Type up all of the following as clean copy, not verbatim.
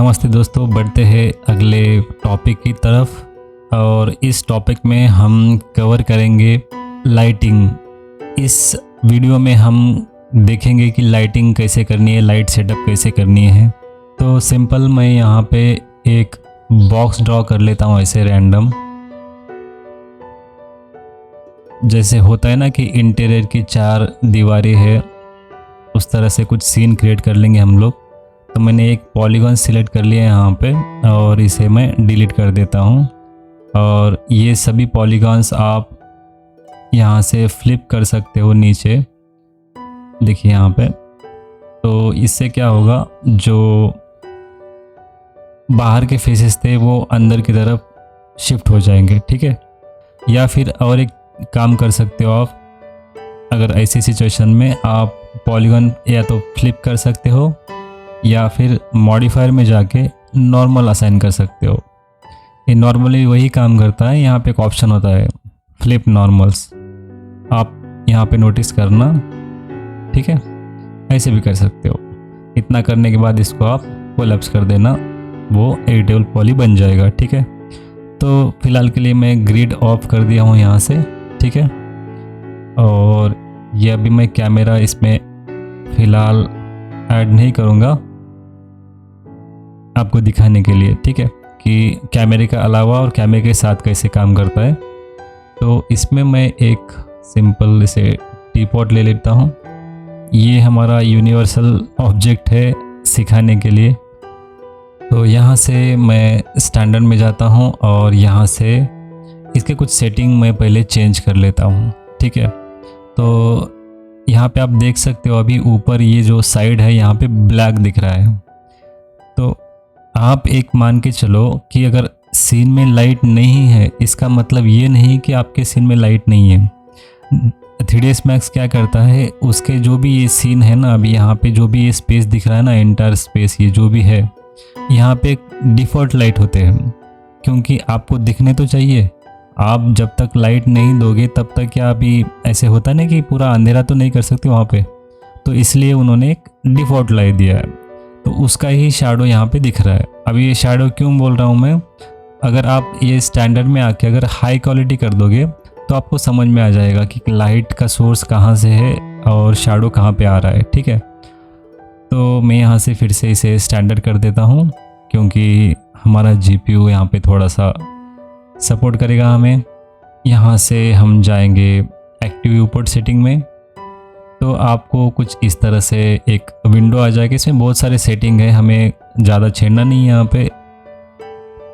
नमस्ते दोस्तों, बढ़ते हैं अगले टॉपिक की तरफ और इस टॉपिक में हम कवर करेंगे लाइटिंग। इस वीडियो में हम देखेंगे कि लाइटिंग कैसे करनी है, लाइट सेटअप कैसे करनी है। तो सिंपल मैं यहाँ पे एक बॉक्स ड्रॉ कर लेता हूँ ऐसे रैंडम, जैसे होता है ना कि इंटीरियर की 4 दीवारें है, उस तरह से कुछ सीन क्रिएट कर लेंगे हम लोग। तो मैंने एक पॉलीगॉन सिलेक्ट कर लिया यहाँ पे और इसे मैं डिलीट कर देता हूँ। और ये सभी पॉलीगॉन्स आप यहाँ से फ्लिप कर सकते हो नीचे, देखिए यहाँ पे। तो इससे क्या होगा, जो बाहर के फेसेस थे वो अंदर की तरफ शिफ्ट हो जाएंगे, ठीक है। या फिर और एक काम कर सकते हो आप, अगर ऐसी सिचुएशन में आप पॉलीगॉन या तो फ्लिप कर सकते हो या फिर मॉडिफायर में जाके नॉर्मल असाइन कर सकते हो। ये नॉर्मली वही काम करता है। यहाँ पे एक ऑप्शन होता है फ्लिप नॉर्मल्स, आप यहाँ पे नोटिस करना, ठीक है। ऐसे भी कर सकते हो। इतना करने के बाद इसको आप कोलैप्स कर देना, वो एडिटेबल पॉली बन जाएगा, ठीक है। तो फिलहाल के लिए मैं ग्रिड ऑफ कर दिया हूँ यहाँ से, ठीक है। और ये अभी मैं कैमरा इसमें फ़िलहाल ऐड नहीं करूँगा आपको दिखाने के लिए, ठीक है, कि कैमरे का अलावा और कैमरे के साथ कैसे काम करता है। तो इसमें मैं एक सिंपल इसे टीपॉट ले लेता हूँ। ये हमारा यूनिवर्सल ऑब्जेक्ट है सिखाने के लिए। तो यहाँ से मैं स्टैंडर्ड में जाता हूँ और यहाँ से इसके कुछ सेटिंग मैं पहले चेंज कर लेता हूँ, ठीक है। तो यहाँ पे आप देख सकते हो अभी ऊपर ये जो साइड है यहाँ पे ब्लैक दिख रहा है। तो आप एक मान के चलो कि अगर सीन में लाइट नहीं है, इसका मतलब ये नहीं कि आपके सीन में लाइट नहीं है। 3ds Max क्या करता है, उसके जो भी ये सीन है ना, अभी यहाँ पे जो भी ये स्पेस दिख रहा है ना, एंटायर स्पेस ये जो भी है, यहाँ पे डिफ़ॉल्ट लाइट होते हैं, क्योंकि आपको दिखने तो चाहिए। आप जब तक लाइट नहीं दोगे तब तक क्या अभी ऐसे होता नहीं कि पूरा अंधेरा तो नहीं कर सकते वहाँ पे। तो इसलिए उन्होंने एक डिफ़ॉल्ट लाइट दिया है, तो उसका ही शैडो यहाँ पे दिख रहा है। अभी ये शैडो क्यों बोल रहा हूँ मैं, अगर आप ये स्टैंडर्ड में आके अगर हाई क्वालिटी कर दोगे तो आपको समझ में आ जाएगा कि लाइट का सोर्स कहाँ से है और शैडो कहाँ पे आ रहा है, ठीक है। तो मैं यहाँ से फिर से इसे स्टैंडर्ड कर देता हूँ, क्योंकि हमारा GPU यहाँ पे थोड़ा सा सपोर्ट करेगा हमें। यहाँ से हम जाएंगे एक्टिव व्यूपोर्ट सेटिंग में। तो आपको कुछ इस तरह से एक विंडो आ जाएगी, इसमें बहुत सारे सेटिंग है, हमें ज़्यादा छेड़ना नहीं है यहाँ पे,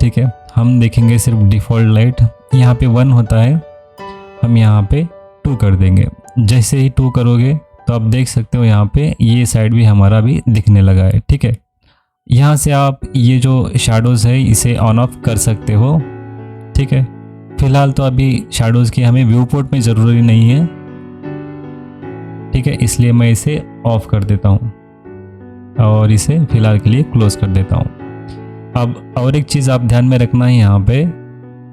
ठीक है। हम देखेंगे सिर्फ डिफ़ॉल्ट लाइट, यहाँ पे 1 होता है, हम यहाँ पे 2 कर देंगे। जैसे ही 2 करोगे तो आप देख सकते हो यहाँ पे ये साइड भी हमारा भी दिखने लगा है, ठीक है। यहाँ से आप ये जो शैडोज़ है इसे ऑन ऑफ कर सकते हो, ठीक है। फिलहाल तो अभी शैडोज़ की हमें व्यू पोर्ट में ज़रूरी नहीं है, ठीक है, इसलिए मैं इसे ऑफ कर देता हूँ और इसे फ़िलहाल के लिए क्लोज़ कर देता हूँ। अब और एक चीज़ आप ध्यान में रखना है यहाँ पे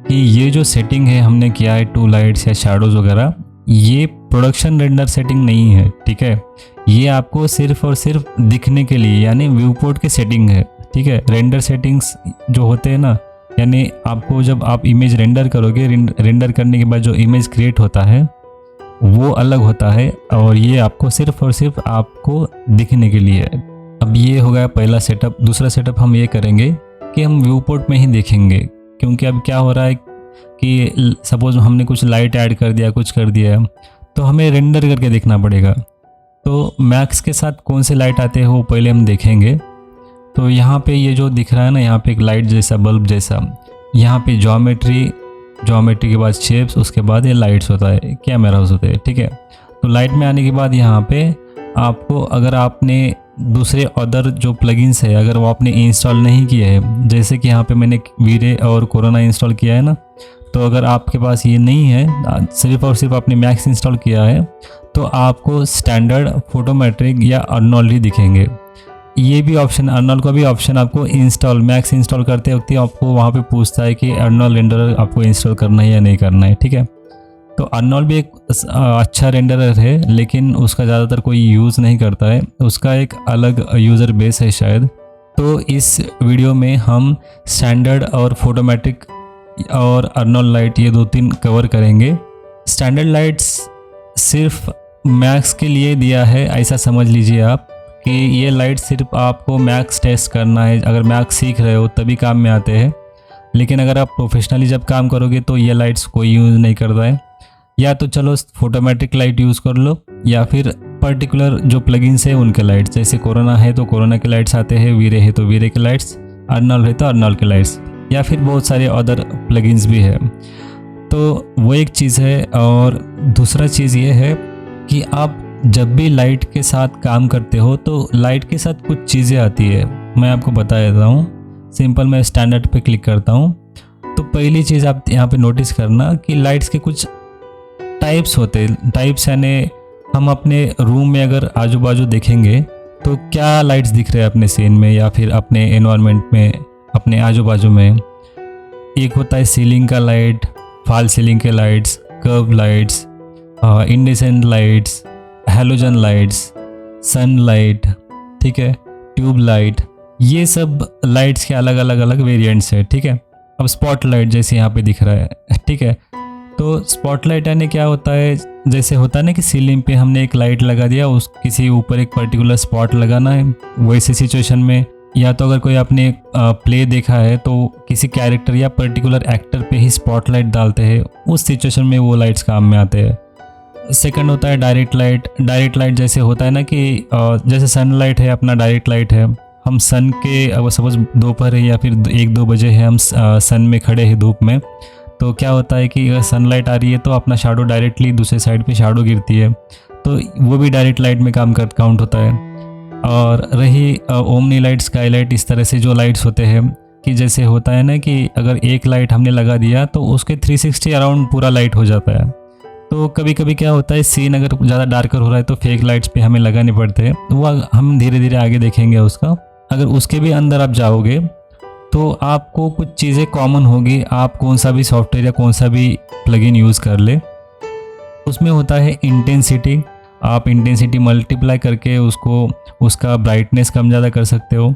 कि ये जो सेटिंग है हमने किया है 2 लाइट्स या शैडोज़ वगैरह, ये प्रोडक्शन रेंडर सेटिंग नहीं है, ठीक है। ये आपको सिर्फ और सिर्फ दिखने के लिए, यानी व्यू पोर्ट की सेटिंग है, ठीक है। रेंडर सेटिंग्स जो होते हैं ना, यानी आपको जब आप इमेज रेंडर करोगे, रेंडर करने के बाद जो इमेज क्रिएट होता है वो अलग होता है, और ये आपको सिर्फ और सिर्फ आपको दिखने के लिए है। अब ये हो गया पहला सेटअप। दूसरा सेटअप हम ये करेंगे कि हम व्यू पोर्ट में ही देखेंगे, क्योंकि अब क्या हो रहा है कि सपोज हमने कुछ लाइट ऐड कर दिया, कुछ कर दिया, तो हमें रेंडर करके देखना पड़ेगा। तो मैक्स के साथ कौन से लाइट आते हैं वो पहले हम देखेंगे। तो यहाँ पे ये जो दिख रहा है ना, यहाँ पे एक लाइट जैसा, बल्ब जैसा, यहाँ पे ज्योमेट्री के बाद शेप्स, उसके बाद ये लाइट्स होता है, कैमरास होते हैं, ठीक है। तो लाइट में आने के बाद यहाँ पे आपको, अगर आपने दूसरे अदर जो प्लगइन्स है अगर वो आपने इंस्टॉल नहीं किए हैं, जैसे कि यहाँ पे मैंने वीरे और कोरोना इंस्टॉल किया है ना, तो अगर आपके पास ये नहीं है, सिर्फ और सिर्फ आपने मैक्स इंस्टॉल किया है, तो आपको स्टैंडर्ड, फोटोमेट्रिक या अर्नोल्ड ही दिखेंगे। ये भी ऑप्शन, अर्नोल्ड का भी ऑप्शन आपको इंस्टॉल, मैक्स इंस्टॉल करते वक्त आपको वहाँ पे पूछता है कि अर्नोल्ड रेंडरर आपको इंस्टॉल करना है या नहीं करना है, ठीक है। तो अर्नोल्ड भी एक अच्छा रेंडरर है, लेकिन उसका ज़्यादातर कोई यूज़ नहीं करता है, उसका एक अलग यूज़र बेस है शायद। तो इस वीडियो में हम स्टैंडर्ड और फोटोमेट्रिक और अर्नोल्ड लाइट ये 2-3 कवर करेंगे। स्टैंडर्ड लाइट्स सिर्फ मैक्स के लिए दिया है, ऐसा समझ लीजिए आप कि ये लाइट सिर्फ आपको मैक्स टेस्ट करना है, अगर मैक्स सीख रहे हो तभी काम में आते हैं। लेकिन अगर आप प्रोफेशनली जब काम करोगे तो ये लाइट्स कोई यूज़ नहीं करता है। या तो चलो फोटोमेट्रिक लाइट यूज़ कर लो, या फिर पर्टिकुलर जो प्लगइन्स है उनके लाइट्स, जैसे कोरोना है तो कोरोना के लाइट्स आते हैं, वीरे है तो वीरे के लाइट्स, अर्नोल्ड है तो अर्नोल्ड के लाइट्स, या फिर बहुत सारे अदर प्लगइन्स भी है। तो वो एक चीज़ है। और दूसरा चीज़ ये है कि आप जब भी लाइट के साथ काम करते हो तो लाइट के साथ कुछ चीज़ें आती है, मैं आपको बता देता हूँ। सिंपल मैं स्टैंडर्ड पे क्लिक करता हूँ तो पहली चीज़ आप यहाँ पे नोटिस करना कि लाइट्स के कुछ टाइप्स होते हैं। टाइप्स यानी हम अपने रूम में अगर आजू बाजू देखेंगे तो क्या लाइट्स दिख रहे हैं अपने सीन में या फिर अपने एनवायरनमेंट में, अपने आजू बाजू में। एक होता है सीलिंग का लाइट, फॉल सीलिंग के lights, curve lights, incandescent lights, halogen lights, sun light, ठीक है, ट्यूब लाइट, ये सब लाइट्स के अलग अलग वेरिएंट्स है, ठीक है। अब स्पॉट लाइट जैसे यहाँ पे दिख रहा है, ठीक है। तो स्पॉट लाइट यानी क्या होता है, जैसे होता है ना कि सीलिंग पे हमने एक लाइट लगा दिया, उस किसी ऊपर एक पर्टिकुलर स्पॉट लगाना है, वैसे सिचुएशन में। या तो अगर कोई आपने प्ले देखा है तो किसी कैरेक्टर या पर्टिकुलर एक्टर पे ही स्पॉट लाइट डालते हैं, उस सिचुएशन में वो लाइट्स काम में आते हैं। सेकंड होता है डायरेक्ट लाइट। डायरेक्ट लाइट जैसे होता है ना कि जैसे सनलाइट है अपना डायरेक्ट लाइट है, हम सन के अगर सपोज दोपहर है या फिर 1-2 बजे है, हम सन में खड़े हैं धूप में, तो क्या होता है कि अगर सनलाइट आ रही है तो अपना शैडो डायरेक्टली दूसरे साइड पे शैडो गिरती है, तो वो भी डायरेक्ट लाइट में काउंट होता है। और रही ओमनी लाइट, स्काई लाइट, इस तरह से जो लाइट्स होते हैं कि जैसे होता है ना कि अगर एक लाइट हमने लगा दिया तो उसके 360 अराउंड पूरा लाइट हो जाता है। तो कभी कभी क्या होता है, सीन अगर ज़्यादा डार्कर हो रहा है तो फेक लाइट्स पे हमें लगाने पड़ते हैं, वो हम धीरे धीरे आगे देखेंगे उसका। अगर उसके भी अंदर आप जाओगे तो आपको कुछ चीज़ें कॉमन होगी, आप कौन सा भी सॉफ्टवेयर या कौन सा भी प्लगइन यूज़ कर ले, उसमें होता है इंटेंसिटी। आप इंटेंसिटी मल्टीप्लाई करके उसका ब्राइटनेस कम ज़्यादा कर सकते हो।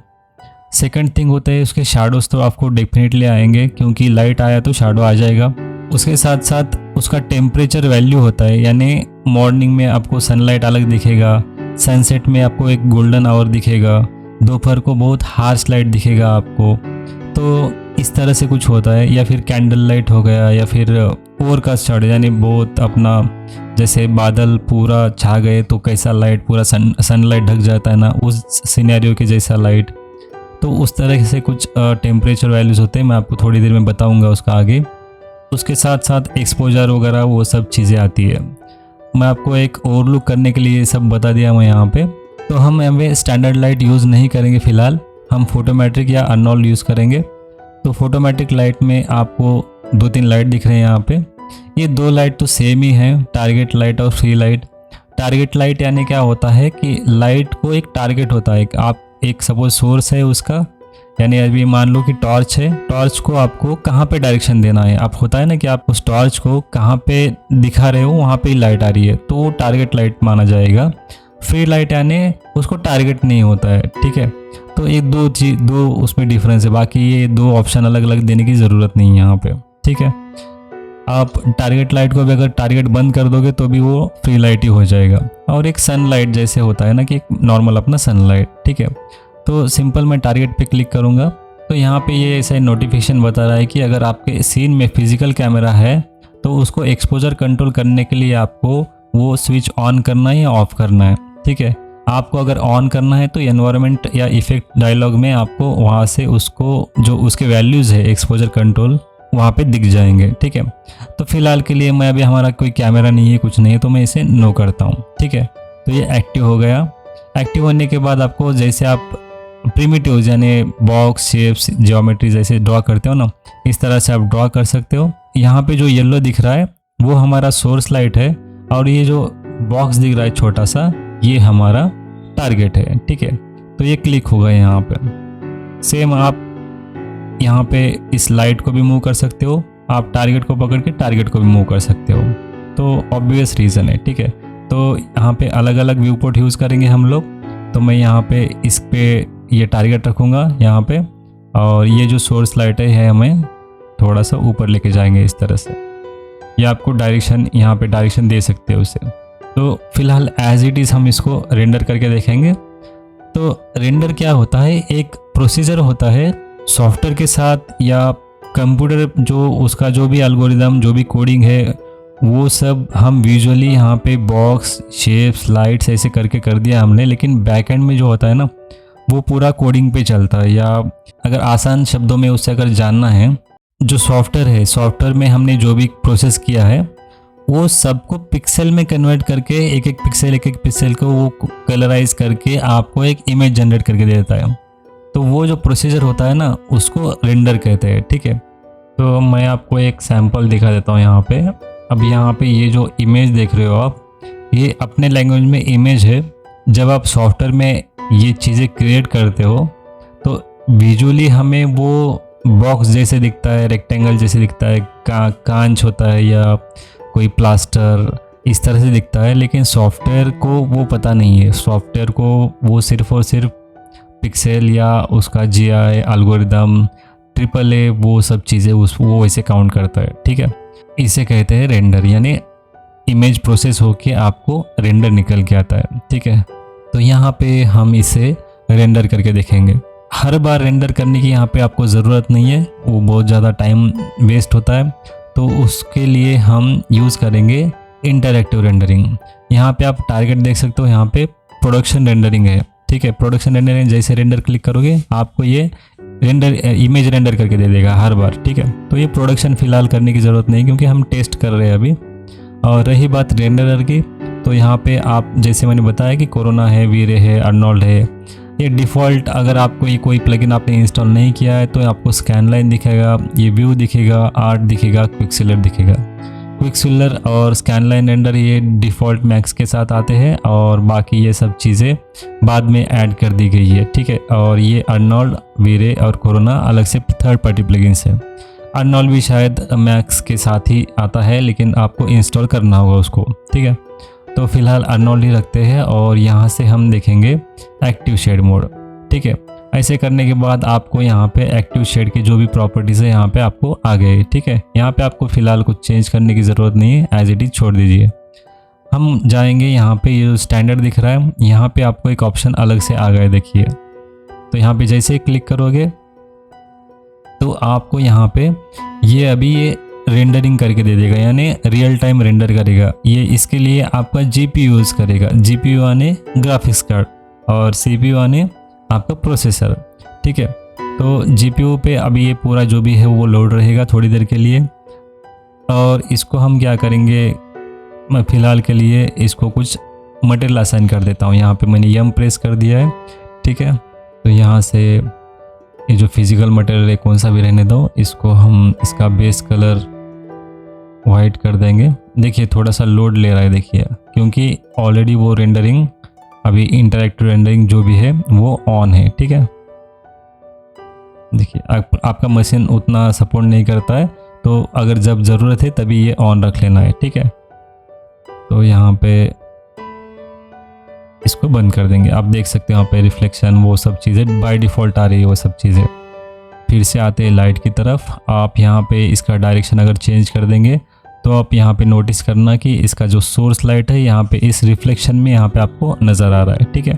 सेकंड थिंग होता है उसके शैडोज़, तो आपको डेफिनेटली आएंगे क्योंकि लाइट आया तो शैडो आ जाएगा। उसके साथ साथ उसका टेम्परेचर वैल्यू होता है, यानी मॉर्निंग में आपको सनलाइट अलग दिखेगा, सनसेट में आपको एक गोल्डन आवर दिखेगा, दोपहर को बहुत हार्श लाइट दिखेगा आपको। तो इस तरह से कुछ होता है। या फिर कैंडल लाइट हो गया, या फिर ओवरकास्ट शैडो, यानी बहुत अपना जैसे बादल पूरा छा गए तो कैसा लाइट पूरा सनलाइट ढक जाता है ना, उस सिनेरियो के जैसा लाइट। तो उस तरह से कुछ टेम्परेचर वैल्यूज़ होते हैं, मैं आपको थोड़ी देर में बताऊंगा उसका आगे। उसके साथ साथ एक्सपोजर वगैरह वो सब चीज़ें आती है। मैं आपको एक ओवरलुक करने के लिए सब बता दिया मैं यहाँ पे। तो हम यहाँ स्टैंडर्ड लाइट यूज़ नहीं करेंगे फ़िलहाल, हम फोटोमेट्रिक या अर्नोल्ड यूज़ करेंगे। तो फोटोमेट्रिक लाइट में आपको 2-3 लाइट दिख रहे हैं यहाँ पे। ये 2 लाइट तो सेम ही है, टारगेट लाइट और फ्री लाइट। टारगेट लाइट यानी क्या होता है कि लाइट को एक टारगेट होता है, आप एक सपोज सोर्स है उसका, यानी अभी मान लो कि टॉर्च है, टॉर्च को आपको कहाँ पे डायरेक्शन देना है, आप होता है ना कि आप उस टॉर्च को कहाँ पे दिखा रहे हो वहाँ पे ही लाइट आ रही है, तो वो टारगेट लाइट माना जाएगा। फ्री लाइट यानी उसको टारगेट नहीं होता है, ठीक है। तो ये दो उसमें डिफरेंस है, बाकी ये 2 ऑप्शन अलग अलग देने की ज़रूरत नहीं है यहाँ पे, ठीक है। आप टारगेट लाइट को भी अगर टारगेट बंद कर दोगे तो भी वो फ्री लाइट ही हो जाएगा। और एक सनलाइट जैसे होता है ना कि एक नॉर्मल अपना सनलाइट, ठीक है। तो सिंपल मैं टारगेट पे क्लिक करूँगा तो यहाँ पे ये ऐसा नोटिफिकेशन बता रहा है कि अगर आपके सीन में फिजिकल कैमरा है तो उसको एक्सपोजर कंट्रोल करने के लिए आपको वो स्विच ऑन करना है या ऑफ करना है, ठीक है। आपको अगर ऑन करना है तो एनवायरनमेंट या इफेक्ट डायलॉग में आपको वहाँ से उसको जो उसके वैल्यूज़ है एक्सपोजर कंट्रोल वहाँ पे दिख जाएंगे, ठीक है। तो फिलहाल के लिए मैं अभी हमारा कोई कैमरा नहीं है, कुछ नहीं है, तो मैं इसे नो करता हूँ, ठीक है। तो ये एक्टिव हो गया। एक्टिव होने के बाद आपको जैसे आप प्रिमिटिव्स यानी बॉक्स शेप्स जियोमेट्री जैसे ड्रॉ करते हो ना, इस तरह से आप ड्रॉ कर सकते हो। यहाँ पे जो येलो दिख रहा है वो हमारा सोर्स लाइट है, और ये जो बॉक्स दिख रहा है छोटा सा, ये हमारा टारगेट है, ठीक है। तो ये क्लिक होगा यहाँ पे। सेम आप यहाँ पे इस लाइट को भी मूव कर सकते हो, आप टारगेट को पकड़ के टारगेट को भी मूव कर सकते हो। तो ऑब्वियस रीज़न है, ठीक है। तो यहाँ पे अलग अलग व्यू पोर्ट यूज़ करेंगे हम लोग। तो मैं यहाँ पे इस पे ये टारगेट रखूँगा यहाँ पे, और ये जो सोर्स लाइट है हमें थोड़ा सा ऊपर लेके जाएंगे इस तरह से। ये आपको डायरेक्शन, यहाँ पे डायरेक्शन दे सकते हो उसे। तो फिलहाल एज इट इज़ हम इसको रेंडर करके देखेंगे। तो रेंडर क्या होता है, एक प्रोसीजर होता है सॉफ्टवेयर के साथ, या कंप्यूटर जो उसका जो भी एल्गोरिदम, जो भी कोडिंग है, वो सब हम विजुअली यहाँ पे बॉक्स, शेप्स, लाइट्स ऐसे करके कर दिया हमने। लेकिन बैकएंड में जो होता है ना, वो पूरा कोडिंग पे चलता है। या अगर आसान शब्दों में उससे अगर जानना है, जो सॉफ्टवेयर है, सॉफ्टवेयर में हमने जो भी प्रोसेस किया है वो सबको पिक्सल में कन्वर्ट करके एक एक पिक्सल को वो कलराइज करके आपको एक इमेज जनरेट करके दे देता है। तो वो जो प्रोसीजर होता है ना, उसको रेंडर कहते हैं। ठीक है, तो मैं आपको एक सैंपल दिखा देता हूँ यहाँ पे। अब यहाँ पे ये जो इमेज देख रहे हो आप, ये अपने लैंग्वेज में इमेज है। जब आप सॉफ्टवेयर में ये चीज़ें क्रिएट करते हो तो विजुअली हमें वो बॉक्स जैसे दिखता है, रेक्टेंगल जैसे दिखता है, कांच होता है या कोई प्लास्टर, इस तरह से दिखता है। लेकिन सॉफ्टवेयर को वो पता नहीं है। सॉफ्टवेयर को वो सिर्फ और सिर्फ पिक्सेल या उसका GI एल्गोरिदम, AAA, वो सब चीज़ें वो वैसे काउंट करता है। ठीक है, इसे कहते हैं रेंडर, यानी इमेज प्रोसेस होके आपको रेंडर निकल के आता है। ठीक है, तो यहाँ पे हम इसे रेंडर करके देखेंगे। हर बार रेंडर करने की यहाँ पे आपको ज़रूरत नहीं है, वो बहुत ज़्यादा टाइम वेस्ट होता है। तो उसके लिए हम यूज़ करेंगे इंटरैक्टिव रेंडरिंग। यहाँ पे आप टारगेट देख सकते हो, यहाँ पे प्रोडक्शन रेंडरिंग है। ठीक है, प्रोडक्शन रेंडरिंग जैसे रेंडर क्लिक करोगे आपको ये रेंडर इमेज रेंडर करके दे देगा हर बार। ठीक है, तो ये प्रोडक्शन फ़िलहाल करने की ज़रूरत नहीं, क्योंकि हम टेस्ट कर रहे हैं अभी। और रही बात रेंडरर की, तो यहाँ पे आप जैसे मैंने बताया कि कोरोना है, वीरे है, अर्नोल्ड है, ये डिफ़ॉल्ट। अगर आपको ये कोई प्लगइन आपने इंस्टॉल नहीं किया है तो आपको स्कैनलाइन दिखेगा, ये व्यू दिखेगा, आर्ट दिखेगा, क्विकसिलर दिखेगा। क्विकसिलर और स्कैनलाइन रेंडर ये डिफ़ॉल्ट मैक्स के साथ आते हैं, और बाकी ये सब चीज़ें बाद में ऐड कर दी गई है। ठीक है, और ये अर्नोल्ड, वीरे और कोरोना अलग से थर्ड पार्टी प्लगइन्स है। अर्नोल्ड भी शायद मैक्स के साथ ही आता है, लेकिन आपको इंस्टॉल करना होगा उसको। ठीक है, तो फिलहाल अर्नोल्ड ही रखते हैं, और यहाँ से हम देखेंगे एक्टिव शेड मोड। ठीक है, ऐसे करने के बाद आपको यहाँ पे एक्टिव शेड की जो भी प्रॉपर्टीज़ है यहाँ पे आपको आ गए। ठीक है, यहाँ पे आपको फ़िलहाल कुछ चेंज करने की ज़रूरत नहीं है, एज इट इज़ छोड़ दीजिए। हम जाएंगे यहाँ पे, ये जो स्टैंडर्ड दिख रहा है यहाँ पे आपको एक ऑप्शन अलग से आ गया, देखिए। तो यहाँ पे जैसे ही क्लिक करोगे तो आपको यहाँ पे ये अभी ये रेंडरिंग करके दे देगा, यानी रियल टाइम रेंडर करेगा। ये इसके लिए आपका GPU यूज़ करेगा। GPU आने ग्राफिक्स कार्ड, और CPU आने आपका प्रोसेसर। ठीक है, तो GPU पे अभी ये पूरा जो भी है वो लोड रहेगा थोड़ी देर के लिए। और इसको हम क्या करेंगे, मैं फ़िलहाल के लिए इसको कुछ मटेरियल असाइन कर देता हूँ। यहाँ पे मैंने यम प्रेस कर दिया है। ठीक है, तो यहाँ से ये जो फिजिकल मटेरियल है कौन सा भी रहने दो, इसको हम इसका बेस कलर वाइट कर देंगे। देखिए थोड़ा सा लोड ले रहा है, देखिए, क्योंकि ऑलरेडी वो रेंडरिंग अभी इंटरैक्टिव रेंडरिंग जो भी है वो ऑन है। ठीक है, देखिए आपका मशीन उतना सपोर्ट नहीं करता है, तो अगर जब ज़रूरत है तभी ये ऑन रख लेना है। ठीक है, तो यहाँ पे इसको बंद कर देंगे। आप देख सकते हैं यहाँ पे रिफ्लेक्शन, वो सब चीज़ें बाय डिफ़ॉल्ट आ रही है, वो सब चीज़ें। फिर से आते हैं लाइट की तरफ। आप यहाँ पे इसका डायरेक्शन अगर चेंज कर देंगे तो आप यहाँ पे नोटिस करना कि इसका जो सोर्स लाइट है यहाँ पे इस रिफ्लेक्शन में यहाँ पे आपको नज़र आ रहा है। ठीक है,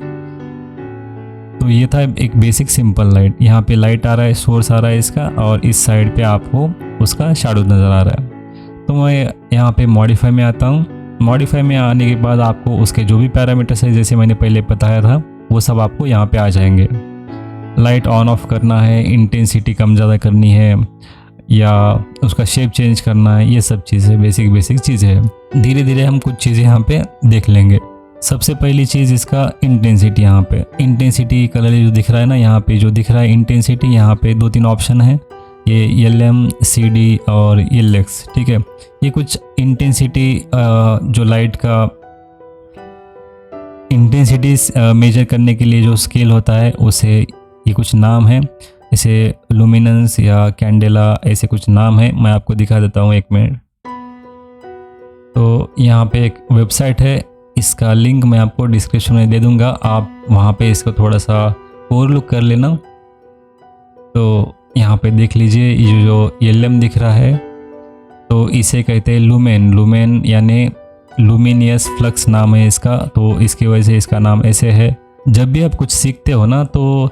तो ये था एक बेसिक सिंपल लाइट। यहाँ पे लाइट आ रहा है, सोर्स आ रहा है इसका, और इस साइड पे आपको उसका शैडो नज़र आ रहा है। तो मैं यहाँ पे मॉडिफाई में आता हूँ। मॉडिफाई में आने के बाद आपको उसके जो भी पैरामीटर्स है, जैसे मैंने पहले बताया था, वो सब आपको यहाँ पे आ जाएंगे। लाइट ऑन ऑफ करना है, इंटेंसिटी कम ज़्यादा करनी है, या उसका शेप चेंज करना है, ये सब चीज़ें बेसिक चीज़ें हैं। धीरे धीरे हम कुछ चीज़ें यहाँ पे देख लेंगे। सबसे पहली चीज़ इसका इंटेंसिटी। यहाँ पे इंटेंसिटी कलर जो दिख रहा है ना, यहाँ पे जो दिख रहा है इंटेंसिटी, यहाँ पे 2-3 ऑप्शन है, ये LM, CD और LX। ठीक है, ये कुछ इंटेंसिटी जो लाइट का इंटेंसिटी मेजर करने के लिए जो स्केल होता है, उसे ये कुछ नाम है, इसे लुमिनेंस या कैंडेला ऐसे कुछ नाम है। मैं आपको दिखा देता हूँ, 1 मिनट। तो यहाँ पे एक वेबसाइट है, इसका लिंक मैं आपको डिस्क्रिप्शन में दे दूँगा। आप वहाँ पे इसको थोड़ा सा ओवरलुक कर लेना। तो यहाँ पे देख लीजिए ये जो एलएम दिख रहा है, तो इसे कहते हैं लुमेन। लुमेन यानी लुमिनियस फ्लक्स नाम है इसका, तो इसकी वजह से इसका नाम ऐसे है। जब भी आप कुछ सीखते हो ना, तो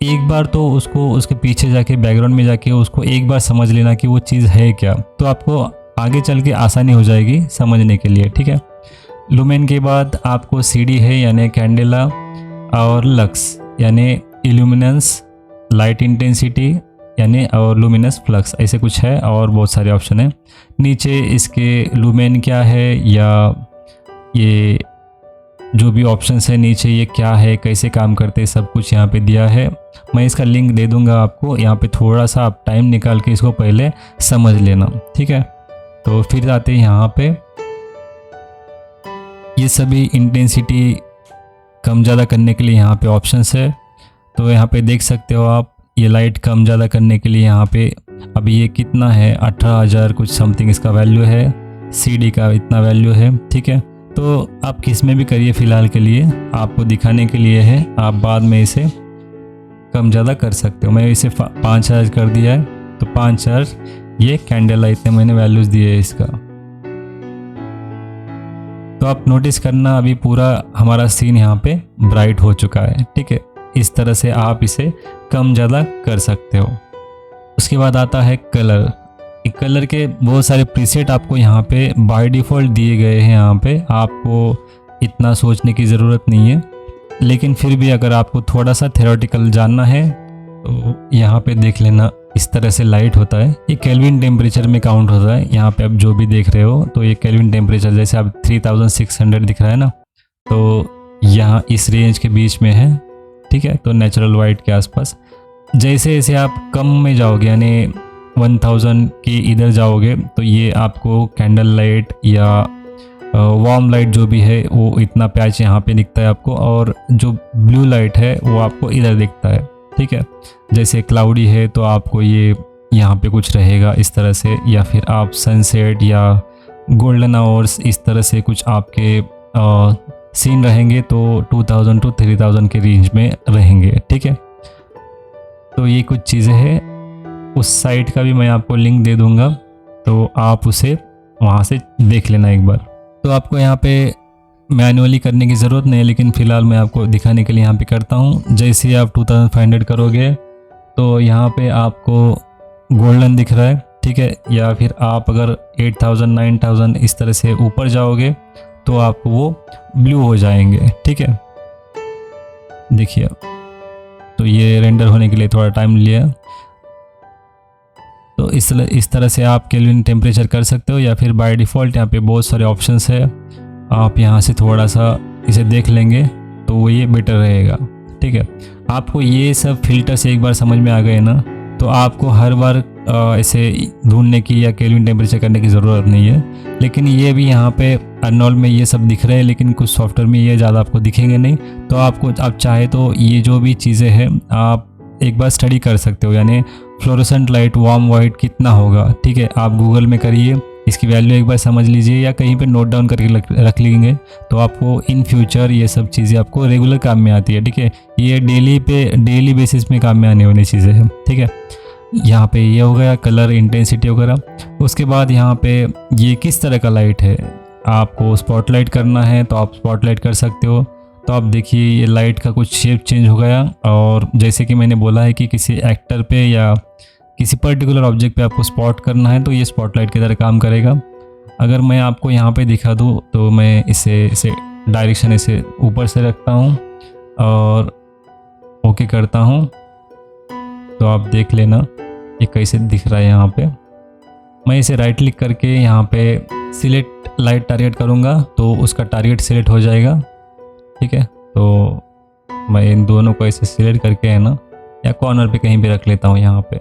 एक बार तो उसको उसके पीछे जाके बैकग्राउंड में जाके उसको एक बार समझ लेना कि वो चीज़ है क्या, तो आपको आगे चल के आसानी हो जाएगी समझने के लिए, ठीक है। लुमेन के बाद आपको CD है यानी कैंडेला, और लक्स यानी इल्यूमिनेंस, लाइट इंटेंसिटी यानी और लुमिनस फ्लक्स, ऐसे कुछ है और बहुत सारे ऑप्शन है। नीचे इसके लुमेन क्या है या ये जो भी ऑप्शंस है नीचे ये क्या है, कैसे काम करते हैं, सब कुछ यहाँ पे दिया है। मैं इसका लिंक दे दूंगा आपको, यहाँ पे थोड़ा सा आप टाइम निकाल के इसको पहले समझ लेना, ठीक है। तो फिर आते हैं यहाँ पे, ये सभी इंटेंसिटी कम ज़्यादा करने के लिए यहाँ पे ऑप्शंस है। तो यहाँ पे देख सकते हो आप, ये लाइट कम ज़्यादा करने के लिए यहाँ पे अभी ये कितना है, 18,000 कुछ समथिंग इसका वैल्यू है, CD का इतना वैल्यू है, ठीक है। तो आप किस में भी करिए, फ़िलहाल के लिए आपको दिखाने के लिए है, आप बाद में इसे कम ज़्यादा कर सकते हो। मैं इसे 5,000 कर दिया है, तो 5,000 ये कैंडल इतने मैंने वैल्यूज़ दिए है इसका। तो आप नोटिस करना अभी पूरा हमारा सीन यहाँ पे ब्राइट हो चुका है, ठीक है। इस तरह से आप इसे कम ज़्यादा कर सकते हो। उसके बाद आता है कलर। कलर के बहुत सारे प्रीसेट आपको यहाँ पे बाय डिफ़ॉल्ट दिए गए हैं, यहाँ पे आपको इतना सोचने की ज़रूरत नहीं है। लेकिन फिर भी अगर आपको थोड़ा सा थ्योरेटिकल जानना है तो यहाँ पे देख लेना, इस तरह से लाइट होता है। ये केल्विन टेम्परेचर में काउंट होता है। यहाँ पे आप जो भी देख रहे हो तो ये केल्विन टेम्परेचर, जैसे आप 3600 दिख रहा है ना, तो यहाँ इस रेंज के बीच में है, ठीक है। तो नेचुरल वाइट के आसपास। जैसे जैसे आप कम में जाओगे यानी 1000 के इधर जाओगे, तो ये आपको कैंडल लाइट या वार्म लाइट जो भी है वो इतना पैच यहाँ पे दिखता है आपको, और जो ब्लू लाइट है वो आपको इधर दिखता है, ठीक है। जैसे क्लाउडी है तो आपको ये यहाँ पे कुछ रहेगा इस तरह से, या फिर आप सनसेट या गोल्डन आवर्स इस तरह से कुछ आपके सीन रहेंगे, तो 2000 to 3000 के रेंज में रहेंगे, ठीक है। तो ये कुछ चीज़ें हैं। उस साइट का भी मैं आपको लिंक दे दूंगा, तो आप उसे वहाँ से देख लेना एक बार। तो आपको यहाँ पे मैनुअली करने की ज़रूरत नहीं है, लेकिन फ़िलहाल मैं आपको दिखाने के लिए यहाँ पे करता हूँ। जैसे ही आप 2500 करोगे तो यहाँ पे आपको गोल्डन दिख रहा है, ठीक है। या फिर आप अगर 8000 9000 इस तरह से ऊपर जाओगे तो आपको वो ब्लू हो जाएंगे, ठीक है। देखिए, तो ये रेंडर होने के लिए थोड़ा टाइम लिया। तो इस तरह से आप केल्विन टेम्परेचर कर सकते हो, या फिर बाय डिफ़ॉल्ट यहाँ पे बहुत सारे ऑप्शंस है। आप यहाँ से थोड़ा सा इसे देख लेंगे तो वो ये बेटर रहेगा, ठीक है। आपको ये सब फिल्टर से एक बार समझ में आ गए ना, तो आपको हर बार ऐसे ढूंढने की या केल्विन टेम्परेचर करने की ज़रूरत नहीं है। लेकिन ये भी यहाँ पे अर्नोल में ये सब दिख रहे हैं, लेकिन कुछ सॉफ्टवेयर में ये ज़्यादा आपको दिखेंगे नहीं। तो आप चाहे तो ये जो भी चीज़ें हैं आप एक बार स्टडी कर सकते हो, यानी फ्लोरोसेंट लाइट वार्म वाइट कितना होगा, ठीक है। आप गूगल में करिए, इसकी वैल्यू एक बार समझ लीजिए, या कहीं पे नोट डाउन करके रख लेंगे तो आपको इन फ्यूचर ये सब चीज़ें आपको रेगुलर काम में आती है, ठीक है। ये डेली बेसिस में काम में आने वाली चीज़ें हैं, ठीक है। यहाँ पे ये हो गया कलर इंटेंसिटी वगैरह। उसके बाद यहाँ पे ये किस तरह का लाइट है, आपको स्पॉटलाइट करना है तो आप स्पॉटलाइट कर सकते हो। तो आप देखिए ये लाइट का कुछ शेप चेंज हो गया, और जैसे कि मैंने बोला है कि किसी एक्टर पे या किसी पर्टिकुलर ऑब्जेक्ट पे आपको स्पॉट करना है तो ये स्पॉटलाइट की तरह काम करेगा। अगर मैं आपको यहाँ पे दिखा दूँ तो मैं इसे डायरेक्शन इसे ऊपर से रखता हूँ और ओके करता हूँ, तो आप देख लेना ये कैसे दिख रहा है। यहाँ पे मैं इसे राइट क्लिक करके यहाँ पे सिलेक्ट लाइट टारगेट करूँगा तो उसका टारगेट सिलेक्ट हो जाएगा, ठीक है। तो मैं इन दोनों को ऐसे सिलेक्ट करके है ना, या कॉर्नर पे कहीं भी रख लेता हूँ यहाँ पे।